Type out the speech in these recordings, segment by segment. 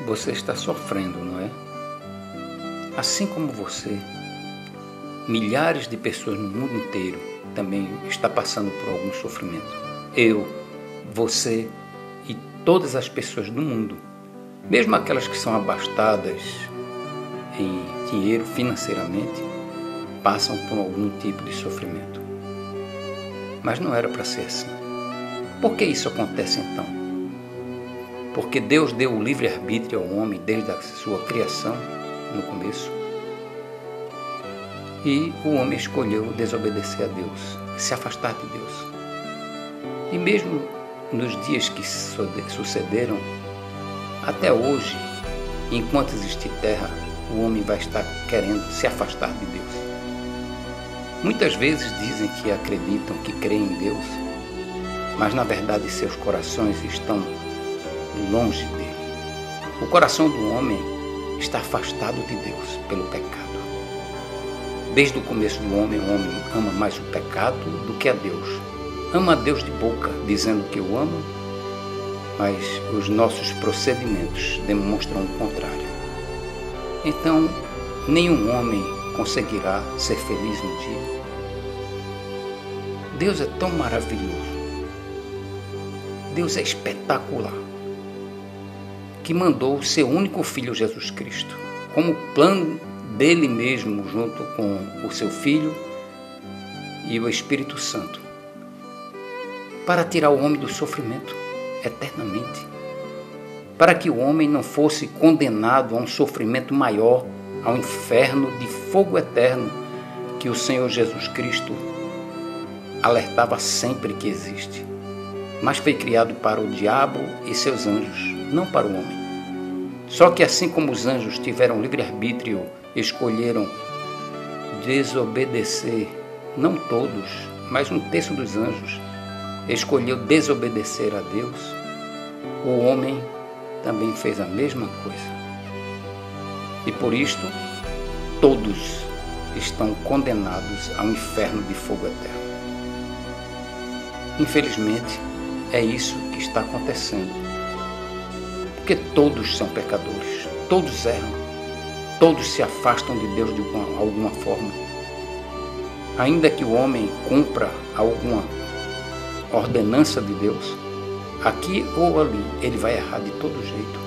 Você está sofrendo, não é? Assim como você, milhares de pessoas no mundo inteiro também estão passando por algum sofrimento. Eu, você e todas as pessoas do mundo, mesmo aquelas que são abastadas em dinheiro financeiramente, passam por algum tipo de sofrimento. Mas não era para ser assim. Por que isso acontece então? Porque Deus deu o livre-arbítrio ao homem desde a sua criação, no começo, e o homem escolheu desobedecer a Deus, se afastar de Deus. E mesmo nos dias que sucederam, até hoje, enquanto existe terra, o homem vai estar querendo se afastar de Deus. Muitas vezes dizem que acreditam, que creem em Deus, mas na verdade seus corações estão longe dele. O coração do homem está afastado de Deus pelo pecado. Desde o começo do homem, o homem ama mais o pecado do que a Deus. Ama a Deus de boca, dizendo que o ama, mas os nossos procedimentos demonstram o contrário. Então, nenhum homem conseguirá ser feliz um dia. Deus é tão maravilhoso. Deus é espetacular, que mandou o seu único Filho, Jesus Cristo, como plano dele mesmo, junto com o seu Filho e o Espírito Santo, para tirar o homem do sofrimento eternamente, para que o homem não fosse condenado a um sofrimento maior, ao inferno de fogo eterno, que o Senhor Jesus Cristo alertava sempre que existe. Mas foi criado para o diabo e seus anjos, não para o homem. Só que assim como os anjos tiveram livre-arbítrio, escolheram desobedecer, não todos, mas um terço dos anjos escolheu desobedecer a Deus, o homem também fez a mesma coisa. E por isto, todos estão condenados ao inferno de fogo eterno. Infelizmente, é isso que está acontecendo. Porque todos são pecadores, todos erram, todos se afastam de Deus de alguma forma. Ainda que o homem cumpra alguma ordenança de Deus, aqui ou ali, ele vai errar de todo jeito.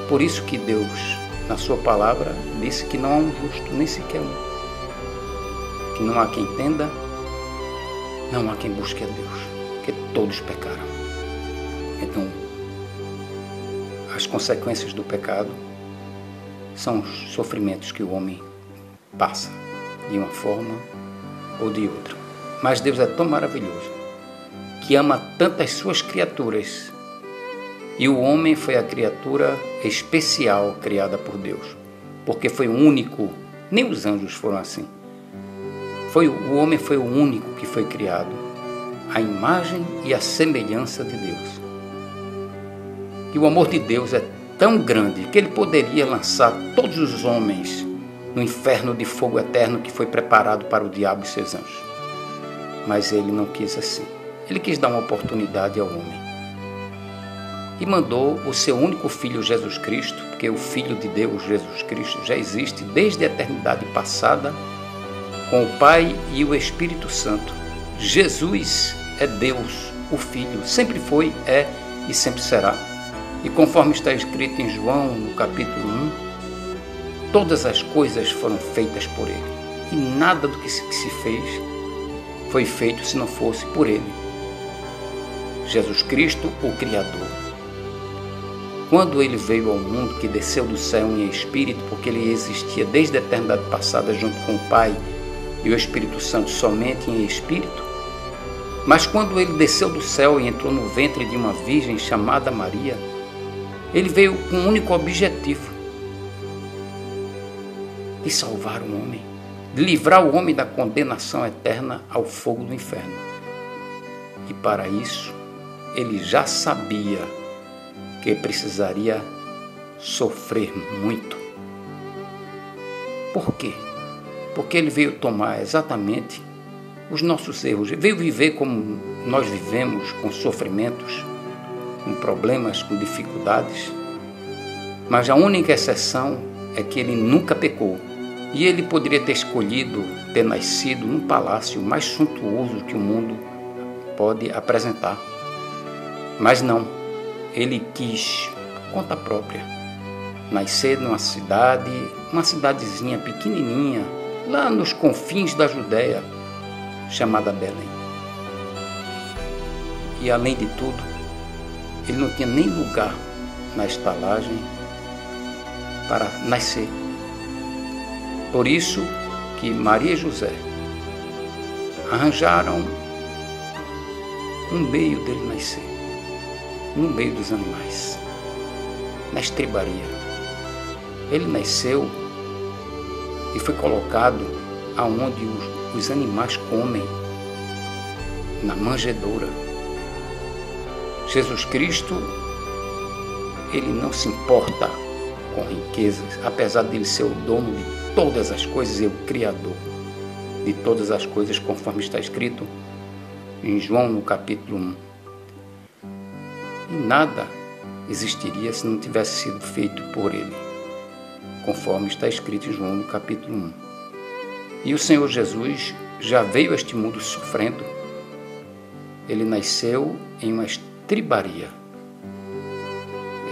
Por isso que Deus, na sua palavra, disse que não há um justo, nem sequer um. Que não há quem entenda, não há quem busque a Deus, porque todos pecaram. Então, as consequências do pecado são os sofrimentos que o homem passa, de uma forma ou de outra. Mas Deus é tão maravilhoso, que ama tantas suas criaturas, e o homem foi a criatura especial criada por Deus, porque foi o único, nem os anjos foram assim. O homem foi o único que foi criado à imagem e à semelhança de Deus. E o amor de Deus é tão grande que ele poderia lançar todos os homens no inferno de fogo eterno que foi preparado para o diabo e seus anjos. Mas ele não quis assim. Ele quis dar uma oportunidade ao homem. E mandou o seu único Filho, Jesus Cristo, porque o Filho de Deus, Jesus Cristo, já existe desde a eternidade passada, com o Pai e o Espírito Santo. Jesus é Deus, o Filho, sempre foi, é e sempre será. E conforme está escrito em João, no capítulo 1, todas as coisas foram feitas por ele. E nada do que se fez foi feito se não fosse por ele. Jesus Cristo, o Criador. Quando ele veio ao mundo, que desceu do céu em espírito, porque ele existia desde a eternidade passada junto com o Pai e o Espírito Santo somente em espírito, mas quando ele desceu do céu e entrou no ventre de uma virgem chamada Maria, ele veio com um único objetivo: de salvar o homem, de livrar o homem da condenação eterna ao fogo do inferno. E para isso, ele já sabia que precisaria sofrer muito. Por quê? Porque ele veio tomar exatamente os nossos erros, veio viver como nós vivemos, com sofrimentos, com problemas, com dificuldades, Mas a única exceção é que ele nunca pecou. E ele poderia ter escolhido ter nascido num palácio mais suntuoso que o mundo pode apresentar. Mas não, ele quis, por conta própria, nascer numa cidade, uma cidadezinha pequenininha, lá nos confins da Judéia, chamada Belém. E além de tudo, ele não tinha nem lugar na estalagem para nascer. Por isso que Maria e José arranjaram um meio dele nascer, no meio dos animais, na estribaria. Ele nasceu e foi colocado aonde os animais comem, na manjedoura. Jesus Cristo, ele não se importa com riquezas, apesar de ele ser o dono de todas as coisas e o Criador de todas as coisas, conforme está escrito em João no capítulo 1. E nada existiria se não tivesse sido feito por ele, conforme está escrito em João no capítulo 1. E o Senhor Jesus já veio a este mundo sofrendo. Ele nasceu em uma estribaria.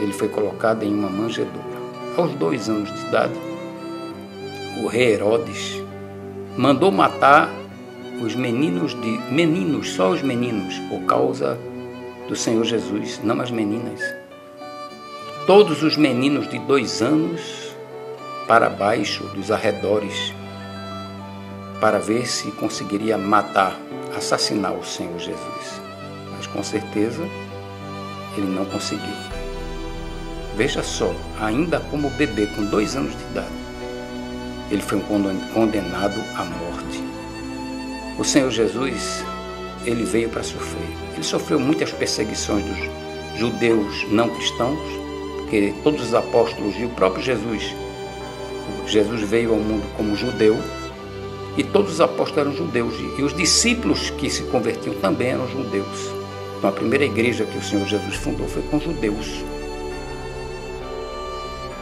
Ele foi colocado em uma manjedoura. Aos 2 anos de idade, o rei Herodes mandou matar os meninos, só os meninos, por causa do Senhor Jesus, não as meninas. Todos os meninos de 2 anos para baixo, dos arredores, para ver se conseguiria matar, assassinar o Senhor Jesus. Mas com certeza ele não conseguiu. Veja só, ainda como bebê, com 2 anos de idade, ele foi condenado à morte. O Senhor Jesus, ele veio para sofrer. Ele sofreu muitas perseguições dos judeus não cristãos, porque todos os apóstolos e o próprio Jesus veio ao mundo como judeu, e todos os apóstolos eram judeus, e os discípulos que se convertiam também eram judeus. Então a primeira igreja que o Senhor Jesus fundou foi com judeus.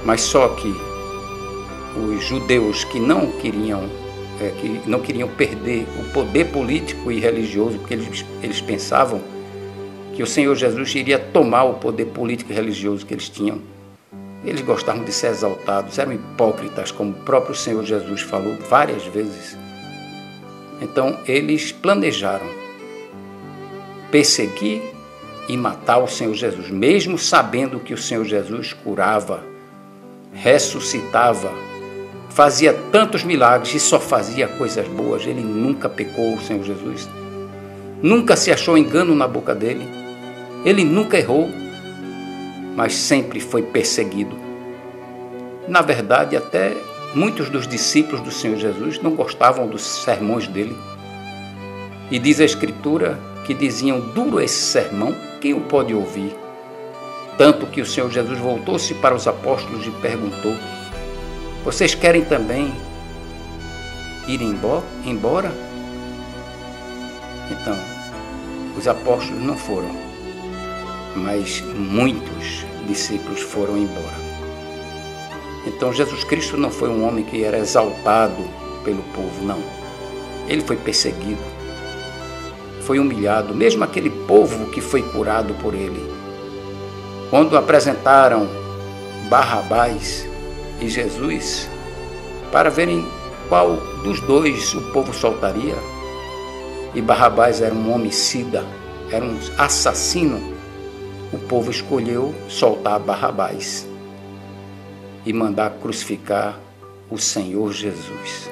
Mas só que os judeus que não queriam perder o poder político e religioso, porque eles pensavam que o Senhor Jesus iria tomar o poder político e religioso que eles tinham. Eles gostavam de ser exaltados, eram hipócritas, como o próprio Senhor Jesus falou várias vezes. Então eles planejaram perseguir e matar o Senhor Jesus, mesmo sabendo que o Senhor Jesus curava, ressuscitava, fazia tantos milagres e só fazia coisas boas. Ele nunca pecou, o Senhor Jesus. Nunca se achou engano na boca dele. Ele nunca errou, mas sempre foi perseguido. Na verdade, até muitos dos discípulos do Senhor Jesus não gostavam dos sermões dele. E diz a Escritura que diziam: duro esse sermão, quem o pode ouvir? Tanto que o Senhor Jesus voltou-se para os apóstolos e perguntou: vocês querem também ir embora? Então, os apóstolos não foram, mas muitos discípulos foram embora. Então, Jesus Cristo não foi um homem que era exaltado pelo povo, não. Ele foi perseguido, foi humilhado, mesmo aquele povo que foi curado por ele. Quando apresentaram Barrabás e Jesus, para verem qual dos dois o povo soltaria, e Barrabás era um homicida, era um assassino, o povo escolheu soltar Barrabás e mandar crucificar o Senhor Jesus,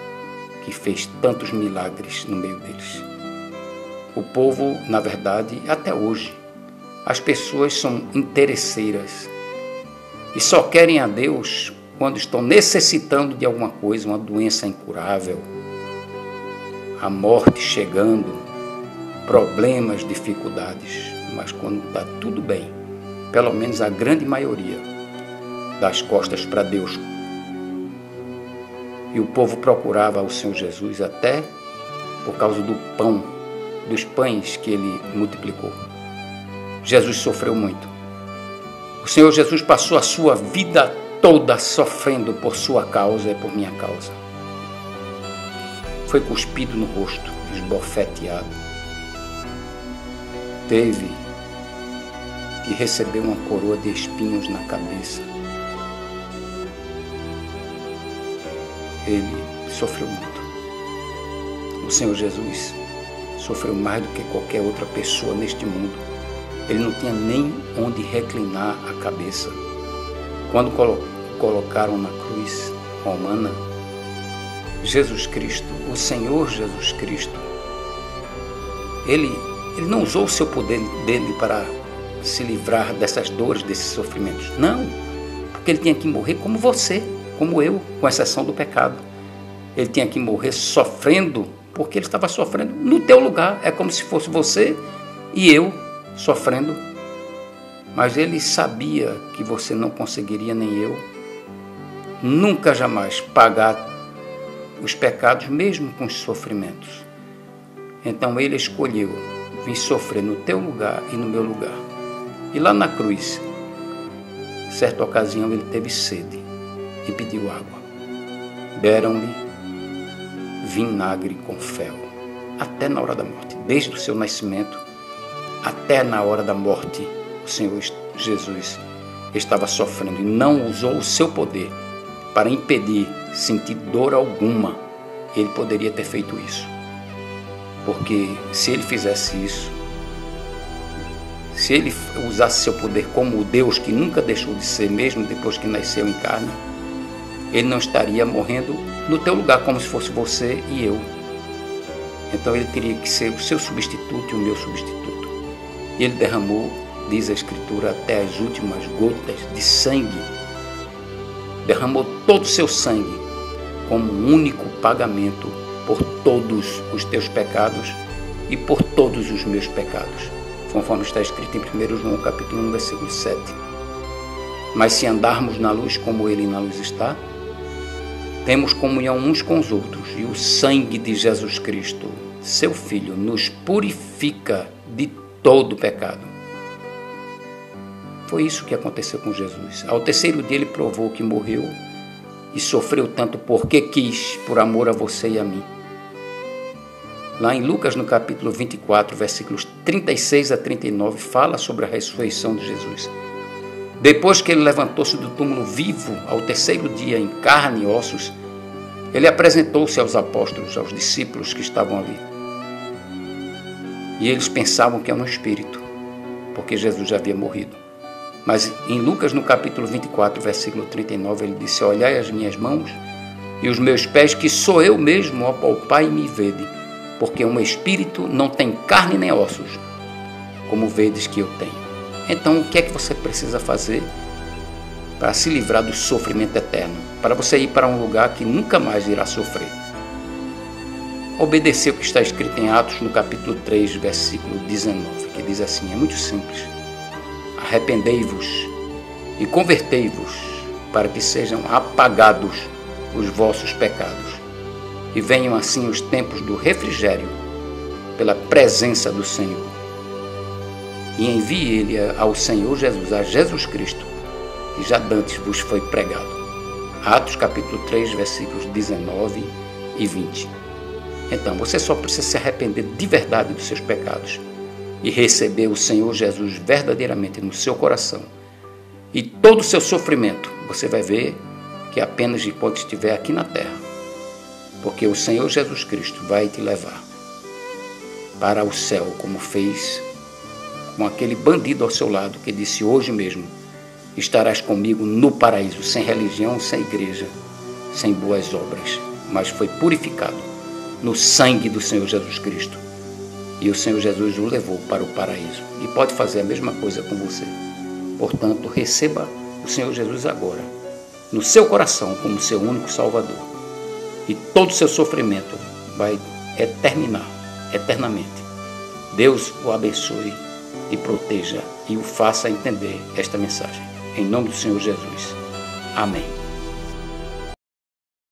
que fez tantos milagres no meio deles. O povo, na verdade, até hoje, as pessoas são interesseiras e só querem a Deus quando estão necessitando de alguma coisa, uma doença incurável, a morte chegando, problemas, dificuldades. Mas quando está tudo bem, pelo menos a grande maioria dá as costas para Deus. E o povo procurava o Senhor Jesus até por causa do pão, dos pães que ele multiplicou. Jesus sofreu muito. O Senhor Jesus passou a sua vida toda sofrendo por sua causa e por minha causa. Foi cuspido no rosto, esbofeteado. Teve que receber uma coroa de espinhos na cabeça. Ele sofreu muito. O Senhor Jesus sofreu mais do que qualquer outra pessoa neste mundo. Ele não tinha nem onde reclinar a cabeça. Quando colocaram na cruz romana, Jesus Cristo, o Senhor Jesus Cristo, ele não usou o seu poder dele para se livrar dessas dores, desses sofrimentos. Não, porque ele tinha que morrer como você, como eu, com exceção do pecado. Ele tinha que morrer sofrendo, porque ele estava sofrendo no teu lugar. É como se fosse você e eu sofrendo. Mas ele sabia que você não conseguiria, nem eu, nunca jamais pagar os pecados, mesmo com os sofrimentos. Então ele escolheu vir sofrer no teu lugar e no meu lugar. E lá na cruz, certa ocasião, ele teve sede e pediu água. Deram-lhe vinagre com fel, até na hora da morte. Desde o seu nascimento até na hora da morte, o Senhor Jesus estava sofrendo e não usou o seu poder para impedir, sentir dor alguma. Ele poderia ter feito isso, porque se ele fizesse isso, se ele usasse seu poder como o Deus que nunca deixou de ser, mesmo depois que nasceu em carne, ele não estaria morrendo no teu lugar como se fosse você e eu. Então ele teria que ser o seu substituto e o meu substituto. E ele derramou, diz a Escritura, até as últimas gotas de sangue. Derramou todo o seu sangue como um único pagamento por todos os teus pecados e por todos os meus pecados, conforme está escrito em 1 João capítulo 1, versículo 7. Mas se andarmos na luz como ele na luz está, temos comunhão uns com os outros, e o sangue de Jesus Cristo, seu Filho, nos purifica de todo pecado. Foi isso que aconteceu com Jesus. Ao terceiro dia ele provou que morreu e sofreu tanto porque quis, por amor a você e a mim. Lá em Lucas, no capítulo 24, versículos 36 a 39, fala sobre a ressurreição de Jesus. Depois que ele levantou-se do túmulo vivo, ao terceiro dia, em carne e ossos, ele apresentou-se aos apóstolos, aos discípulos que estavam ali. E eles pensavam que era um espírito, porque Jesus já havia morrido. Mas em Lucas, no capítulo 24, versículo 39, ele disse: olhai as minhas mãos e os meus pés, que sou eu mesmo, ó palpai e me vede, porque um espírito não tem carne nem ossos, como vedes que eu tenho. Então, o que é que você precisa fazer para se livrar do sofrimento eterno? Para você ir para um lugar que nunca mais irá sofrer. Obedecer o que está escrito em Atos, no capítulo 3, versículo 19, que diz assim, é muito simples. Arrependei-vos e convertei-vos, para que sejam apagados os vossos pecados, e venham assim os tempos do refrigério, pela presença do Senhor. E envie ele ao Senhor Jesus, a Jesus Cristo, que já dantes vos foi pregado. Atos capítulo 3, versículos 19 e 20. Então, você só precisa se arrepender de verdade dos seus pecados e receber o Senhor Jesus verdadeiramente no seu coração. E todo o seu sofrimento, você vai ver que apenas enquanto estiver aqui na terra. Porque o Senhor Jesus Cristo vai te levar para o céu, como fez com aquele bandido ao seu lado, que disse: hoje mesmo estarás comigo no paraíso, sem religião, sem igreja, sem boas obras, mas foi purificado no sangue do Senhor Jesus Cristo. E o Senhor Jesus o levou para o paraíso. E pode fazer a mesma coisa com você. Portanto, receba o Senhor Jesus agora, no seu coração, como seu único Salvador. E todo o seu sofrimento vai terminar eternamente. Deus o abençoe e proteja e o faça entender esta mensagem. Em nome do Senhor Jesus. Amém.